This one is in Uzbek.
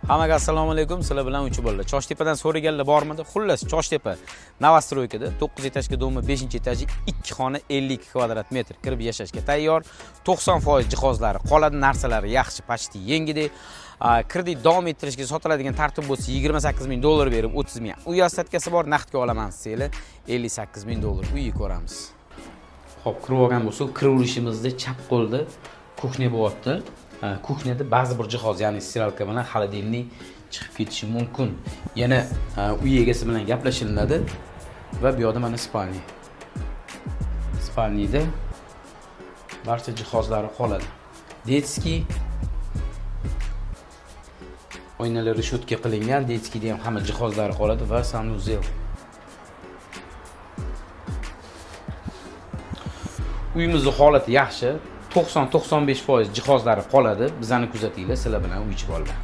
Hammaga assalomu alaykum. Sizlar bilan uchi bolalar. Choshtepadan so'raganlar bormidi? Xullas, Choshtepa Novostroykada 9 etajga do'mi 5-etaji 2 xona 52 kvadrat metr kirib yashashga tayyor. 90% jihozlari qoladi, narsalari yaxshi, pashti yengidek. Kredit davom ettirishga sotiladigan tartib bo'lsa $28,000 berib 30,000. Uy ostatkasi bor, naqdga olaman desanglar $58,000 uyni ko'ramiz. Xo'p, kirib olgan bo'lsak, kiraverishimizda chap qo'lda kuxnya bo'lyapti. Kuxnyada ba'zi bir jihoz, ya'ni stiralka bilan xolodilnik chiqib ketishi mumkin. Yana uy egasi bilan gaplashiladi va bu yerda mana spalni. Spalnida barcha jihozlari qoladi. Detskiy oynalar reshotka qilingan, detskiyda ham hamma jihozlari qoladi va sanuzel. Uyimizning holati yaxshi. 90-95% jihozlari qoladi. Bizani kuzatinglar, sizlar bilan uychi bolalar.